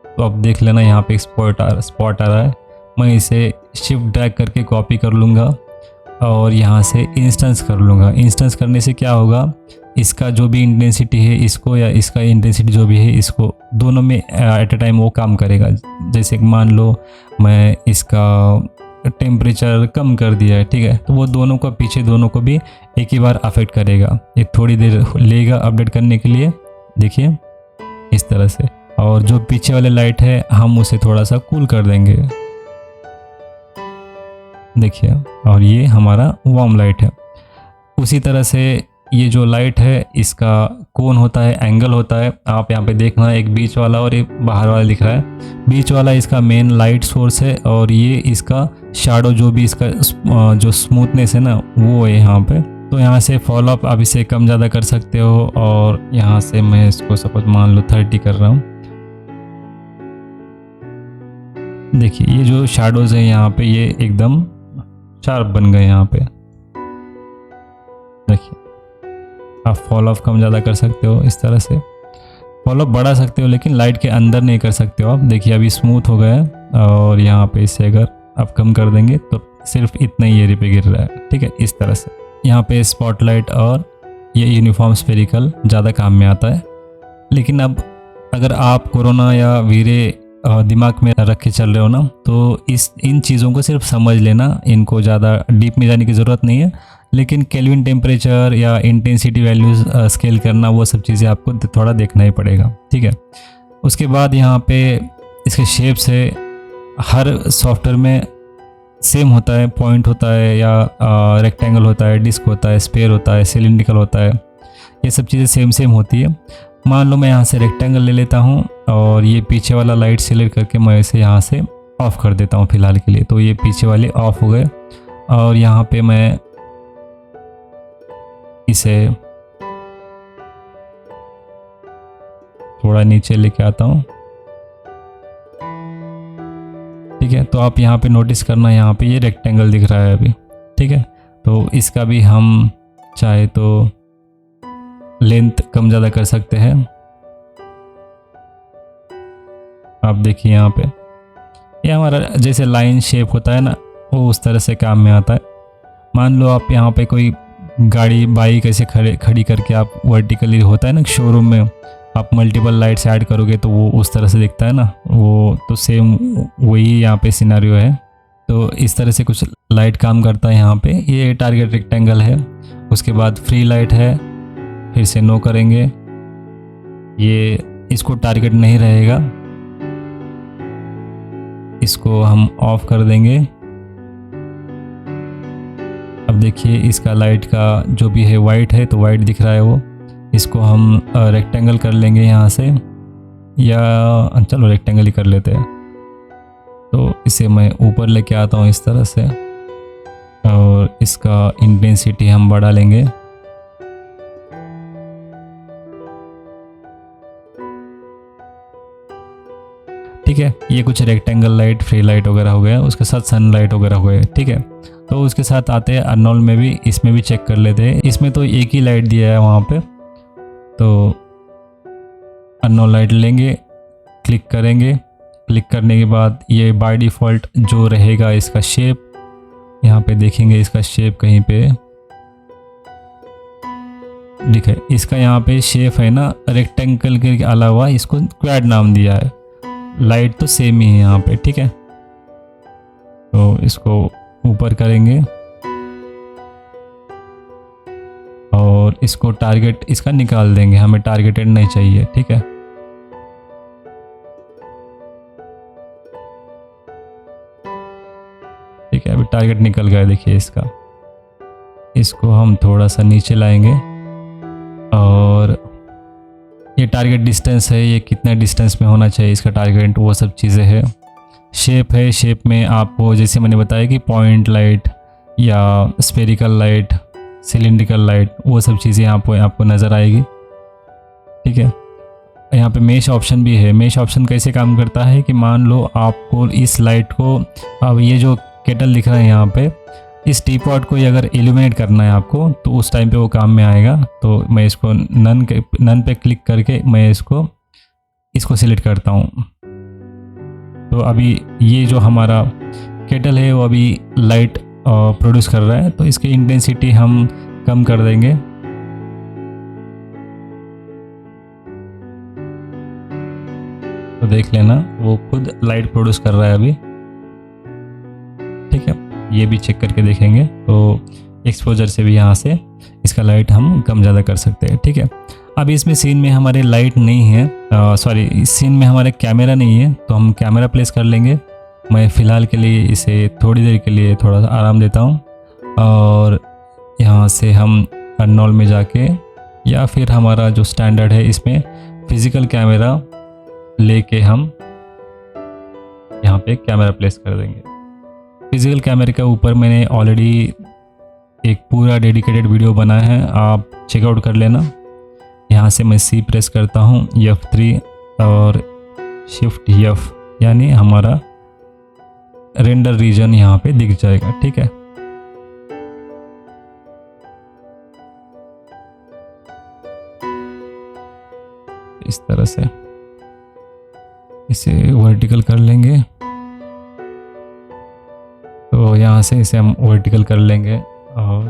तो आप देख लेना यहाँ पे स्पॉट आ रहा है। मैं इसे शिफ्ट ड्रैग करके कॉपी कर लूँगा और यहाँ से इंस्टेंस कर लूँगा। इंस्टेंस करने से क्या होगा, इसका जो भी इंटेंसिटी है इसको, या इसका इंटेंसिटी जो भी है इसको, दोनों में एट ए टाइम वो काम करेगा। जैसे मान लो मैं इसका टेम्परेचर कम कर दिया है, ठीक है, तो वो दोनों को पीछे दोनों को भी एक ही बार अफेक्ट करेगा। ये थोड़ी देर लेगा अपडेट करने के लिए, देखिए इस तरह से। और जो पीछे वाले लाइट है हम उसे थोड़ा सा कूल कर देंगे, देखिए, और ये हमारा वार्म लाइट है। उसी तरह से ये जो लाइट है इसका कोन होता है, एंगल होता है। आप यहाँ पे देखना, एक बीच वाला और एक बाहर वाला दिख रहा है। बीच वाला इसका मेन लाइट सोर्स है और ये इसका शैडो, जो भी इसका जो स्मूथनेस है ना वो है यहाँ पे। तो यहाँ से फॉलो अप आप इसे कम ज़्यादा कर सकते हो। और यहाँ से मैं इसको सपोज मान लो 30 कर रहा हूँ। देखिए ये जो शैडोज़ है यहाँ पे ये एकदम शार्प बन गए यहाँ पे, देखिए। आप फॉलो अप कम ज़्यादा कर सकते हो, इस तरह से फॉलो अप बढ़ा सकते हो, लेकिन लाइट के अंदर नहीं कर सकते हो आप। देखिए अभी स्मूथ हो गया है और यहाँ पे इसे अगर आप कम कर देंगे तो सिर्फ इतना ही एरिया पे गिर रहा है, ठीक है, इस तरह से। यहाँ पे स्पॉटलाइट और ये यूनिफॉर्म स्फेरिकल ज़्यादा काम में आता है। लेकिन अब अगर आप कोरोना या वीरे दिमाग में रख के चल रहे हो ना, तो इन चीज़ों को सिर्फ समझ लेना, इनको ज़्यादा डीप में जाने की ज़रूरत नहीं है। लेकिन केल्विन टेम्परेचर या इंटेंसिटी वैल्यूज़ स्केल करना, वो सब चीज़ें आपको थोड़ा देखना ही पड़ेगा, ठीक है। उसके बाद यहाँ पे इसके शेप्स है, हर सॉफ्टवेयर में सेम होता है, पॉइंट होता है या रेक्टेंगल होता है, डिस्क होता है, स्पेयर होता है, सिलिंड्रिकल होता है, ये सब चीज़ें सेम होती है। मान लो मैं यहाँ से रेक्टेंगल ले लेता हूँ और ये पीछे वाला लाइट सिलेक्ट करके मैं इसे यहाँ से ऑफ़ कर देता हूँ फ़िलहाल के लिए। तो ये पीछे वाले ऑफ़ हो गए और यहाँ पे मैं इसे थोड़ा नीचे लेके आता हूँ, ठीक है। तो आप यहाँ पे नोटिस करना, यहाँ पे ये रेक्टेंगल दिख रहा है अभी, ठीक है। तो इसका भी हम चाहे तो लेंथ कम ज़्यादा कर सकते हैं। आप देखिए यहाँ पे ये हमारा जैसे लाइन शेप होता है ना, वो उस तरह से काम में आता है। मान लो आप यहाँ पे कोई गाड़ी बाइक ऐसे खड़ी करके आप वर्टिकली, होता है ना शोरूम में, आप मल्टीपल लाइट्स ऐड करोगे तो वो उस तरह से दिखता है ना, वो तो सेम वही यहाँ पे सिनेरियो है। तो इस तरह से कुछ लाइट काम करता है यहाँ पे। ये टारगेट रेक्टेंगल है। उसके बाद फ्री लाइट है, फिर से नो करेंगे, ये इसको टारगेट नहीं रहेगा, इसको हम ऑफ कर देंगे। अब देखिए इसका लाइट का जो भी है वाइट है, तो वाइट दिख रहा है वो। इसको हम रेक्टेंगल कर लेंगे यहाँ से, या चलो रेक्टेंगल ही कर लेते हैं। तो इसे मैं ऊपर लेके आता हूँ इस तरह से, और इसका इंटेंसिटी हम बढ़ा लेंगे। ठीक है, ये कुछ रेक्टेंगल लाइट, फ्री लाइट वगैरह हो गया, उसके साथ सन लाइट वगैरह हो गए, ठीक है। तो उसके साथ आते हैं अर्नोल में भी, इसमें भी चेक कर लेते हैं। इसमें तो एक ही लाइट दिया है वहाँ पे, तो अर्नोल लाइट लेंगे, क्लिक करेंगे। क्लिक करने के बाद ये बाय डिफ़ॉल्ट जो रहेगा इसका शेप, यहाँ पे देखेंगे इसका शेप कहीं पे दिखे। इसका यहाँ पे शेप है ना रेक्टेंगल के अलावा इसको क्वाड नाम दिया है। लाइट तो सेम ही है यहाँ पे, ठीक है। तो इसको ऊपर करेंगे और इसको टारगेट इसका निकाल देंगे, हमें टारगेटेड नहीं चाहिए, ठीक है। ठीक है, अभी टारगेट निकल गया, देखिए इसका। इसको हम थोड़ा सा नीचे लाएंगे और ये टारगेट डिस्टेंस है, ये कितना डिस्टेंस में होना चाहिए इसका टारगेट, वो सब चीज़ें हैं। शेप है, शेप में आपको जैसे मैंने बताया कि पॉइंट लाइट या स्फेरिकल लाइट, सिलिंड्रिकल लाइट, वो सब चीज़ें आपको नज़र आएगी, ठीक है। यहाँ पे मेश ऑप्शन भी है। मेश ऑप्शन कैसे काम करता है कि मान लो आपको इस लाइट को, अब ये जो केटल दिख रहा है यहाँ पे, इस टी पॉट को अगर इल्यूमिनेट करना है आपको, तो उस टाइम पे वो काम में आएगा। तो मैं इसको नन पे क्लिक करके मैं इसको सिलेक्ट करता हूँ। तो अभी ये जो हमारा केटल है वो अभी लाइट प्रोड्यूस कर रहा है, तो इसकी इंटेंसिटी हम कम कर देंगे। तो देख लेना वो खुद लाइट प्रोड्यूस कर रहा है अभी, ठीक है। ये भी चेक करके देखेंगे। तो एक्सपोजर से भी यहाँ से इसका लाइट हम कम ज़्यादा कर सकते हैं, ठीक है। अब इसमें सीन में हमारे लाइट नहीं है, सॉरी इस सीन में हमारे कैमरा नहीं है, तो हम कैमरा प्लेस कर लेंगे। मैं फ़िलहाल के लिए इसे थोड़ी देर के लिए थोड़ा सा आराम देता हूँ, और यहाँ से हम अनरोल में जाके, या फिर हमारा जो स्टैंडर्ड है इसमें फिज़िकल कैमरा लेके हम यहाँ पे कैमरा प्लेस कर देंगे। फिज़िकल कैमरे के ऊपर मैंने ऑलरेडी एक पूरा डेडिकेटेड वीडियो बनाया है, आप चेकआउट कर लेना। यहाँ से मैं C प्रेस करता हूँ, F3 और शिफ्ट F, यानी हमारा रेंडर रीजन यहाँ पे दिख जाएगा, ठीक है। इस तरह से इसे वर्टिकल कर लेंगे। तो यहाँ से इसे हम वर्टिकल कर लेंगे, और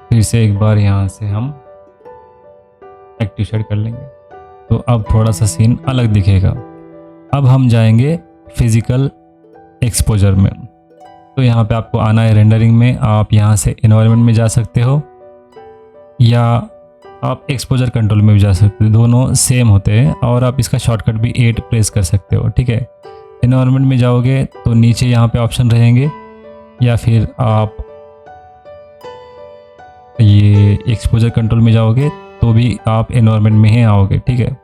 फिर से एक बार यहाँ से हम एक्टिव शेड कर लेंगे। तो अब थोड़ा सा सीन अलग दिखेगा। अब हम जाएंगे फिज़िकल एक्सपोजर में। तो यहाँ पे आपको आना है रेंडरिंग में, आप यहाँ से एनवायरनमेंट में जा सकते हो, या आप एक्सपोजर कंट्रोल में भी जा सकते हो, दोनों सेम होते हैं। और आप इसका शॉर्टकट भी 8 प्रेस कर सकते हो, ठीक है। एनवायरनमेंट में जाओगे तो नीचे यहाँ पे ऑप्शन रहेंगे, या फिर आप ये एक्सपोजर कंट्रोल में जाओगे तो भी आप एनवायरनमेंट में ही आओगे, ठीक है।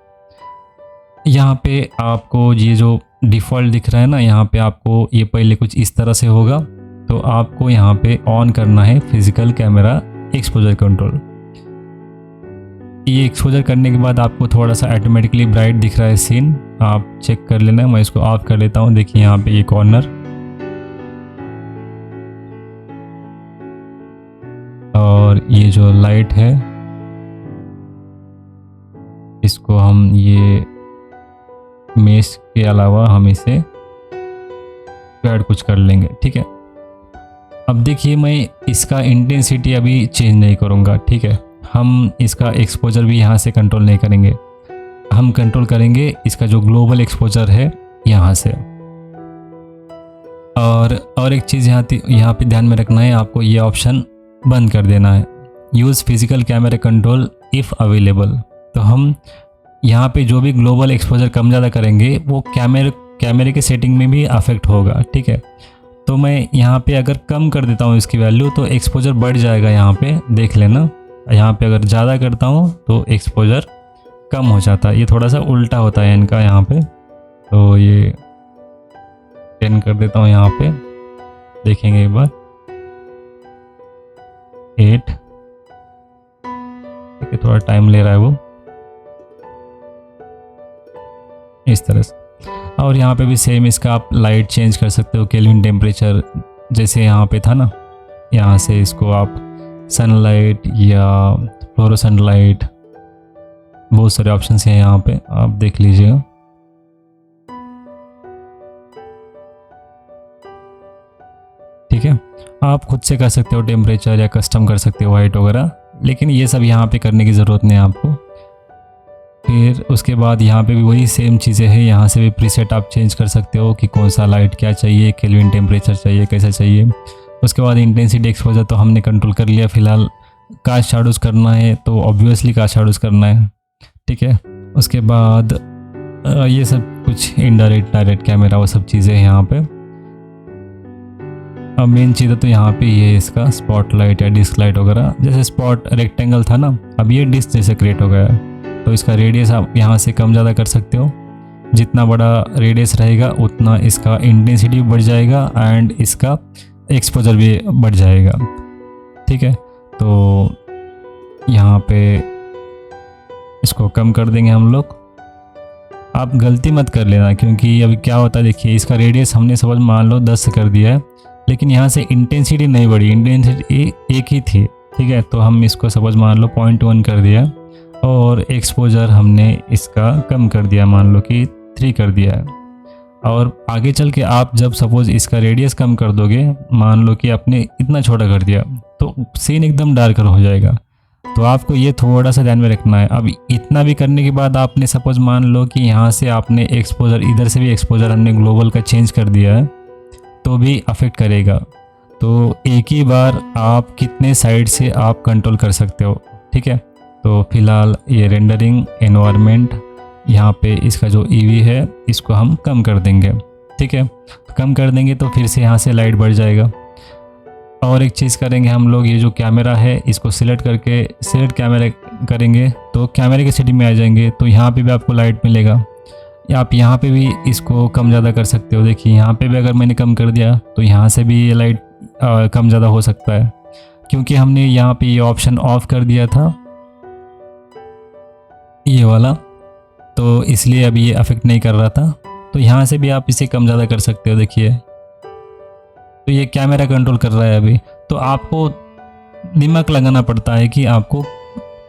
यहाँ पे आपको ये जो डिफ़ॉल्ट दिख रहा है ना, यहाँ पे आपको ये पहले कुछ इस तरह से होगा, तो आपको यहाँ पे ऑन करना है फिज़िकल कैमरा एक्सपोजर कंट्रोल। ये एक्सपोजर करने के बाद आपको थोड़ा सा ऑटोमेटिकली ब्राइट दिख रहा है सीन, आप चेक कर लेना। मैं इसको ऑफ कर लेता हूँ। देखिए यहाँ पे ये कॉर्नर, और ये जो लाइट है इसको हम ये मेश के अलावा हम इसे ऐड कुछ कर लेंगे, ठीक है। अब देखिए मैं इसका इंटेंसिटी अभी चेंज नहीं करूँगा, ठीक है। हम इसका एक्सपोजर भी यहाँ से कंट्रोल नहीं करेंगे, हम कंट्रोल करेंगे इसका जो ग्लोबल एक्सपोजर है यहाँ से। और एक चीज़ यहाँ पे ध्यान में रखना है, आपको ये ऑप्शन बंद कर देना है, use physical camera control if available. तो हम यहाँ पे जो भी ग्लोबल एक्सपोजर कम ज़्यादा करेंगे वो कैमरे के सेटिंग में भी अफेक्ट होगा, ठीक है। तो मैं यहाँ पे अगर कम कर देता हूँ इसकी वैल्यू तो एक्सपोजर बढ़ जाएगा, यहाँ पे देख लेना। यहाँ पे अगर ज़्यादा करता हूँ तो एक्सपोजर कम हो जाता है, ये थोड़ा सा उल्टा होता है इनका यहाँ पे। तो ये 10 कर देता हूँ यहाँ पे, देखेंगे एक बार 8, ठीक है। थोड़ा टाइम ले रहा है वो, इस तरह से। और यहाँ पे भी सेम इसका आप लाइट चेंज कर सकते हो, केल्विन टेम्परेचर जैसे यहाँ पे था ना, यहाँ से इसको आप सनलाइट या फ्लोरोसेंट लाइट, बहुत सारे ऑप्शंस हैं यहाँ पे, आप देख लीजिएगा। ठीक है, आप खुद से कर सकते हो टेम्परेचर या कस्टम कर सकते हो वाइट वगैरह, लेकिन ये सब यहाँ पे करने की ज़रूरत नहीं है आपको। फिर उसके बाद यहाँ पे भी वही सेम चीज़ें हैं, यहाँ से भी प्रीसेट आप चेंज कर सकते हो कि कौन सा लाइट क्या चाहिए, केल्विन टेम्परेचर चाहिए, कैसा चाहिए। उसके बाद इंटेंसिटी एक्सपोजर तो हमने कंट्रोल कर लिया। फिलहाल कास्ट शैडोज करना है तो ऑब्वियसली कास्ट शैडोज करना है, ठीक है। उसके बाद ये सब कुछ इनडायरेक्ट डायरेक्ट कैमरा वो सब चीज़ें हैं यहाँ पे। अब मेन चीज़ तो यहाँ पे ये है इसका स्पॉट लाइट या डिस्क लाइट वगैरह। जैसे स्पॉट रेक्टेंगल था ना, अब ये डिस्क जैसे क्रिएट हो गया है, तो इसका रेडियस आप यहाँ से कम ज़्यादा कर सकते हो। जितना बड़ा रेडियस रहेगा उतना इसका इंटेंसिटी बढ़ जाएगा एंड इसका एक्सपोजर भी बढ़ जाएगा, ठीक है। तो यहाँ पे इसको कम कर देंगे हम लोग। आप गलती मत कर लेना, क्योंकि अभी क्या होता है देखिए, इसका रेडियस हमने समझ मान लो 10 कर दिया है, लेकिन यहाँ से इंटेंसिटी नहीं बढ़ी, इंटेंसिटी एक ही थी, ठीक है। तो हम इसको सपोज मान लो 0.1 कर दिया और एक्सपोजर हमने इसका कम कर दिया, मान लो कि 3 कर दिया है। और आगे चल के आप जब सपोज इसका रेडियस कम कर दोगे, मान लो कि आपने इतना छोटा कर दिया, तो सीन एकदम डार्कर हो जाएगा। तो आपको ये थोड़ा सा ध्यान में रखना है। अब इतना भी करने के बाद आपने सपोज मान लो कि यहाँ से आपने एक्सपोजर, इधर से भी एक्सपोजर हमने ग्लोबल का चेंज कर दिया है, तो भी अफेक्ट करेगा। तो एक ही बार आप कितने साइड से आप कंट्रोल कर सकते हो, ठीक है। तो फिलहाल ये रेंडरिंग एनवायरनमेंट यहाँ पे इसका जो ईवी है इसको हम कम कर देंगे, ठीक है। कम कर देंगे तो फिर से यहाँ से लाइट बढ़ जाएगा। और एक चीज़ करेंगे हम लोग, ये जो कैमरा है इसको सिलेक्ट कैमरा करेंगे तो कैमरे की सेटिंग में आ जाएंगे, तो यहाँ पे भी आपको लाइट मिलेगा। या आप यहाँ पे भी इसको कम ज़्यादा कर सकते हो। देखिए यहाँ पे भी अगर मैंने कम कर दिया तो यहाँ से भी ये लाइट कम ज़्यादा हो सकता है, क्योंकि हमने यहाँ पे ये ऑप्शन ऑफ कर दिया था ये वाला, तो इसलिए अभी ये अफेक्ट नहीं कर रहा था। तो यहाँ से भी आप इसे कम ज़्यादा कर सकते हो। देखिए तो ये कैमरा कंट्रोल कर रहा है अभी। तो आपको दिमाग लगाना पड़ता है कि आपको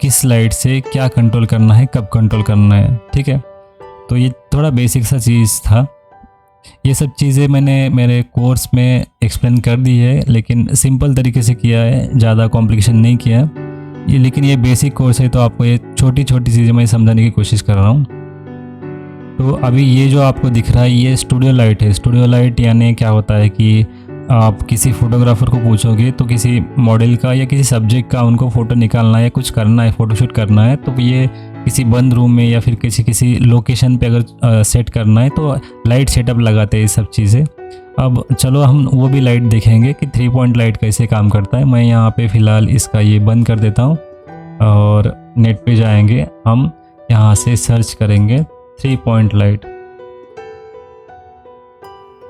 किस लाइट से क्या कंट्रोल करना है, कब कंट्रोल करना है, ठीक है। तो ये थोड़ा बेसिक सा चीज़ था। ये सब चीज़ें मैंने मेरे कोर्स में एक्सप्लेन कर दी है, लेकिन सिंपल तरीके से किया है, ज़्यादा कॉम्प्लिकेशन नहीं किया ये। लेकिन ये बेसिक कोर्स है तो आपको ये छोटी छोटी चीज़ें मैं समझाने की कोशिश कर रहा हूँ। तो अभी ये जो आपको दिख रहा है ये स्टूडियो लाइट है। स्टूडियो लाइट यानी क्या होता है कि आप किसी फोटोग्राफर को पूछोगे तो किसी मॉडल का या किसी सब्जेक्ट का उनको फ़ोटो निकालना है या कुछ करना है, फ़ोटोशूट करना है, तो ये किसी बंद रूम में या फिर किसी लोकेशन पे अगर सेट करना है तो लाइट सेटअप लगाते हैं ये सब चीज़ें। अब चलो हम वो भी लाइट देखेंगे कि 3 पॉइंट लाइट कैसे काम करता है। मैं यहाँ पे फ़िलहाल इसका ये बंद कर देता हूँ और नेट पे जाएंगे, हम यहाँ से सर्च करेंगे 3 पॉइंट लाइट।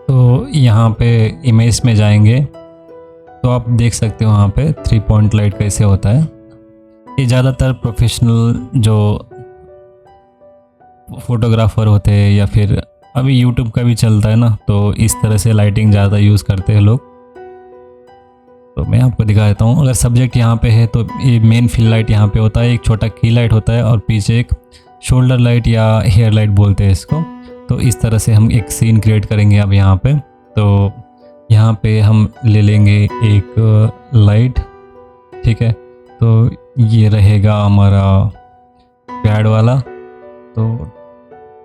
तो यहाँ पे इमेज में जाएंगे तो आप देख सकते हो यहाँ पे 3 पॉइंट लाइट कैसे होता है। ये ज़्यादातर प्रोफेशनल जो फोटोग्राफर होते हैं या फिर अभी यूट्यूब का भी चलता है ना, तो इस तरह से लाइटिंग ज़्यादा यूज़ करते हैं लोग। तो मैं आपको दिखा देता हूँ। अगर सब्जेक्ट यहाँ पे है तो ये मेन फिल लाइट यहाँ पे होता है, एक छोटा की लाइट होता है और पीछे एक शोल्डर लाइट या हेयर लाइट बोलते हैं इसको। तो इस तरह से हम एक सीन क्रिएट करेंगे अब यहाँ पे। तो यहाँ पे हम ले लेंगे एक लाइट, ठीक है। तो ये रहेगा हमारा पैड वाला। तो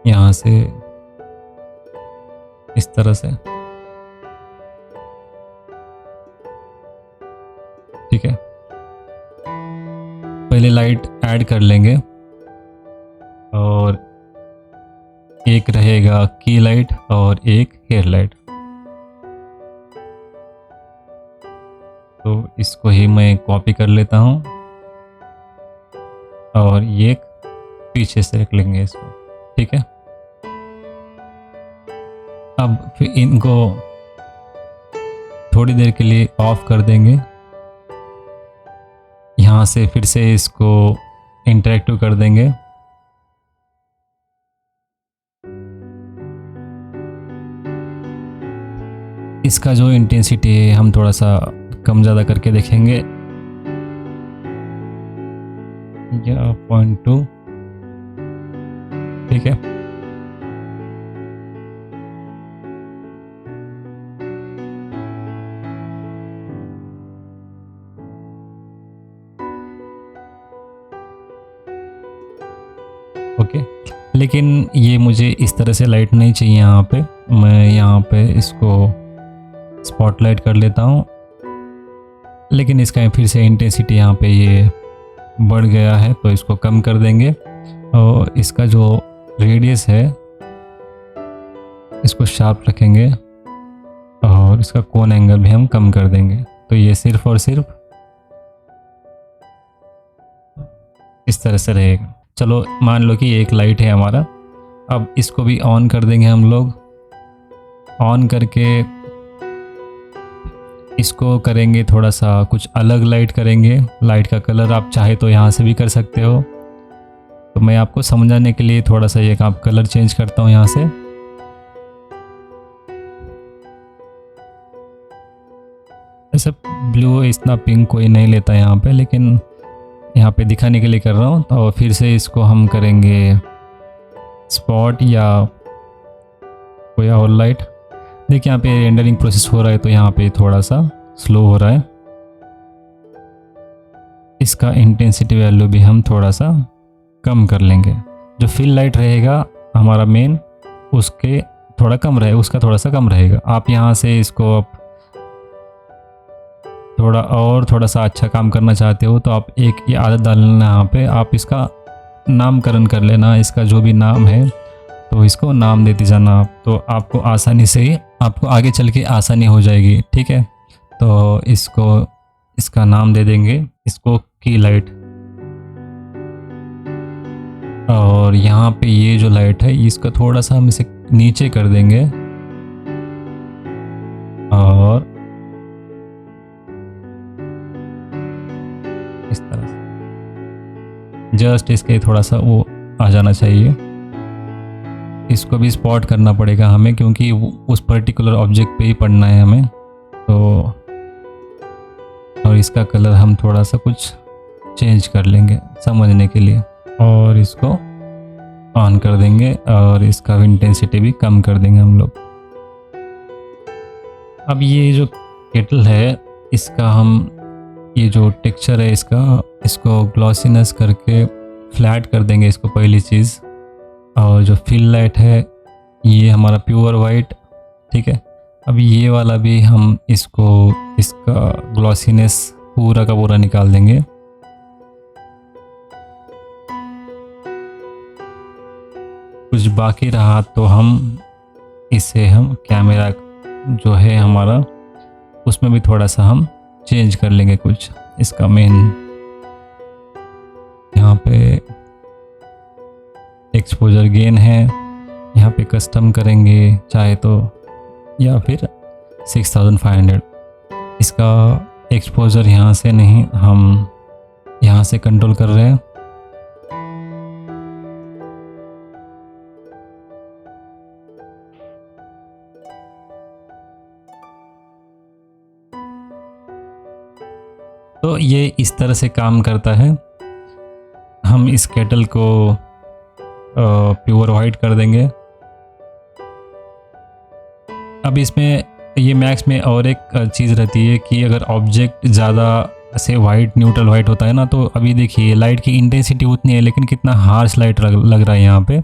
यहाँ से इस तरह से, ठीक है। पहले लाइट ऐड कर लेंगे और एक रहेगा की लाइट और एक हेयर लाइट। तो इसको ही मैं कॉपी कर लेता हूँ और ये पीछे से रख लेंगे इसको, ठीक है। अब फिर इनको थोड़ी देर के लिए ऑफ कर देंगे। यहाँ से फिर से इसको इंटरेक्टिव कर देंगे। इसका जो इंटेंसिटी है हम थोड़ा सा कम ज़्यादा करके देखेंगे, या 0.2, ठीक है। ओके, लेकिन ये मुझे इस तरह से लाइट नहीं चाहिए यहाँ पे। मैं यहाँ पे इसको स्पॉटलाइट कर लेता हूँ, लेकिन इसका फिर से इंटेंसिटी यहाँ पे ये बढ़ गया है तो इसको कम कर देंगे। और इसका जो रेडियस है इसको शार्प रखेंगे और इसका कोन एंगल भी हम कम कर देंगे। तो ये सिर्फ और सिर्फ इस तरह से रहेगा। चलो मान लो कि एक लाइट है हमारा, अब इसको भी ऑन कर देंगे हम लोग। ऑन करके इसको करेंगे थोड़ा सा कुछ अलग लाइट करेंगे। लाइट का कलर आप चाहे तो यहाँ से भी कर सकते हो। तो मैं आपको समझाने के लिए थोड़ा सा एक आप कलर चेंज करता हूँ यहाँ से। ऐसे ब्लू इतना पिंक कोई नहीं लेता यहाँ पे, लेकिन यहाँ पे दिखाने के लिए कर रहा हूँ। तो फिर से इसको हम करेंगे स्पॉट या कोई और लाइट। देखिए यहाँ पे रेंडरिंग प्रोसेस हो रहा है तो यहाँ पे थोड़ा सा स्लो हो रहा है। इसका इंटेंसिटी वैल्यू भी हम थोड़ा सा कम कर लेंगे। जो फिल लाइट रहेगा हमारा मेन, उसके थोड़ा कम रहे, उसका थोड़ा सा कम रहेगा। आप यहाँ से इसको आप थोड़ा सा अच्छा काम करना चाहते हो तो आप एक ये आदत डालना यहाँ पे, आप इसका नामकरण कर लेना, इसका जो भी नाम है तो इसको नाम देते जाना आप, तो आपको आसानी से ही आपको आगे चल के आसानी हो जाएगी। ठीक है, तो इसका नाम दे देंगे इसको की लाइट। और यहाँ पे ये जो लाइट है इसका थोड़ा सा हम इसे नीचे कर देंगे और इस तरह से जस्ट इसके थोड़ा सा वो आ जाना चाहिए। इसको भी स्पॉट करना पड़ेगा हमें, क्योंकि उस पर्टिकुलर ऑब्जेक्ट पे ही पढ़ना है हमें। तो और इसका कलर हम थोड़ा सा कुछ चेंज कर लेंगे समझने के लिए, और इसको ऑन कर देंगे और इसका इंटेंसिटी भी कम कर देंगे हम लोग। अब ये जो केटल है इसका हम ये जो टेक्सचर है इसको ग्लॉसीनेस करके फ्लैट कर देंगे इसको पहली चीज़। और जो फिल लाइट है ये हमारा प्योर वाइट। ठीक है, अब ये वाला भी हम इसका ग्लॉसीनेस पूरा का पूरा निकाल देंगे। कुछ बाकी रहा तो हम कैमरा जो है हमारा उसमें भी थोड़ा सा हम चेंज कर लेंगे कुछ। इसका मेन यहाँ पे एक्सपोजर गेन है, यहाँ पे कस्टम करेंगे चाहे तो, या फिर 6500। इसका एक्सपोजर यहाँ से नहीं, हम यहाँ से कंट्रोल कर रहे हैं। तो ये इस तरह से काम करता है। हम इस केटल को प्योर वाइट कर देंगे। अब इसमें ये मैक्स में और एक चीज़ रहती है कि अगर ऑब्जेक्ट ज़्यादा से वाइट न्यूट्रल वाइट होता है ना, तो अभी देखिए लाइट की इंटेंसिटी उतनी है लेकिन कितना हार्श लाइट लग रहा है यहाँ पे।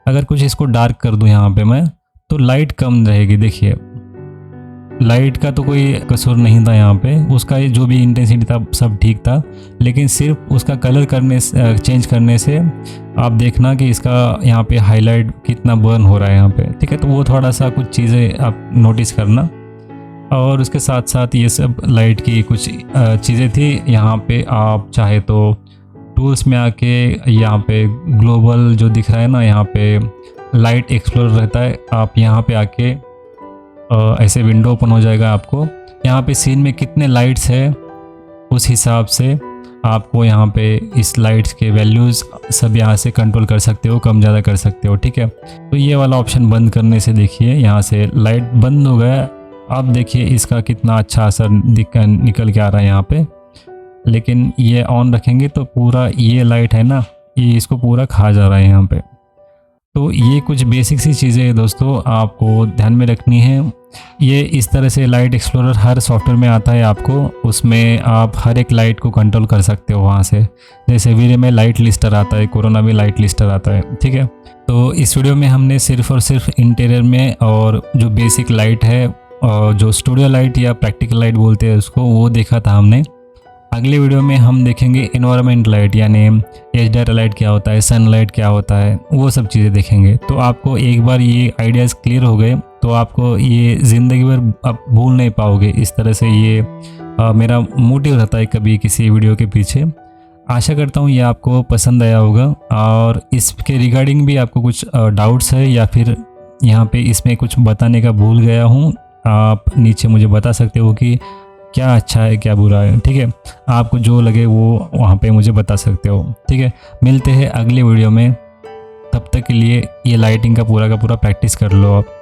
अगर कुछ इसको डार्क कर दूँ यहाँ पे मैं, तो लाइट कम रहेगी। देखिए लाइट का तो कोई कसूर नहीं था यहाँ पे, उसका ये जो भी इंटेंसिटी था सब ठीक था, लेकिन सिर्फ उसका कलर चेंज करने से आप देखना कि इसका यहाँ पे हाईलाइट कितना बर्न हो रहा है यहाँ पे। ठीक है, तो वो थोड़ा सा कुछ चीज़ें आप नोटिस करना। और उसके साथ साथ ये सब लाइट की कुछ चीज़ें थी। यहाँ पे आप चाहे तो टूल्स में आके यहाँ पे ग्लोबल जो दिख रहा है ना, यहाँ पे लाइट एक्सप्लोर रहता है, आप यहाँ पे आके ऐसे विंडो ओपन हो जाएगा। आपको यहाँ पे सीन में कितने लाइट्स है उस हिसाब से आपको यहाँ पे इस लाइट्स के वैल्यूज़ सब यहाँ से कंट्रोल कर सकते हो, कम ज़्यादा कर सकते हो। ठीक है, तो ये वाला ऑप्शन बंद करने से देखिए यहाँ से लाइट बंद हो गया। अब देखिए इसका कितना अच्छा असर निकल के आ रहा है यहाँ पे। लेकिन ये ऑन रखेंगे तो पूरा ये लाइट है ना, ये इसको पूरा खा जा रहा है यहाँ पे। तो ये कुछ बेसिक सी चीज़ें हैं दोस्तों, आपको ध्यान में रखनी है। ये इस तरह से लाइट एक्सप्लोरर हर सॉफ्टवेयर में आता है आपको, उसमें आप हर एक लाइट को कंट्रोल कर सकते हो वहाँ से। जैसे वीरे में लाइट लिस्टर आता है, कोरोना में लाइट लिस्टर आता है। ठीक है, तो इस वीडियो में हमने सिर्फ और सिर्फ इंटीरियर में और जो बेसिक लाइट है और जो स्टूडियो लाइट या प्रैक्टिकल लाइट बोलते हैं उसको, वो देखा था हमने। अगले वीडियो में हम देखेंगे एनवायरनमेंट लाइट, यानी HDR लाइट क्या होता है, सनलाइट क्या होता है, वो सब चीज़ें देखेंगे। तो आपको एक बार ये आइडियाज़ क्लियर हो गए तो आपको ये ज़िंदगी भर आप भूल नहीं पाओगे। इस तरह से ये मेरा मोटिव रहता है कभी किसी वीडियो के पीछे। आशा करता हूँ ये आपको पसंद आया होगा, और इसके रिगार्डिंग भी आपको कुछ डाउट्स है या फिर यहाँ पे इसमें कुछ बताने का भूल गया हूँ, आप नीचे मुझे बता सकते हो कि क्या अच्छा है क्या बुरा है। ठीक है, आपको जो लगे वो वहाँ पे मुझे बता सकते हो। ठीक है, मिलते हैं अगले वीडियो में। तब तक के लिए ये लाइटिंग का पूरा प्रैक्टिस कर लो आप।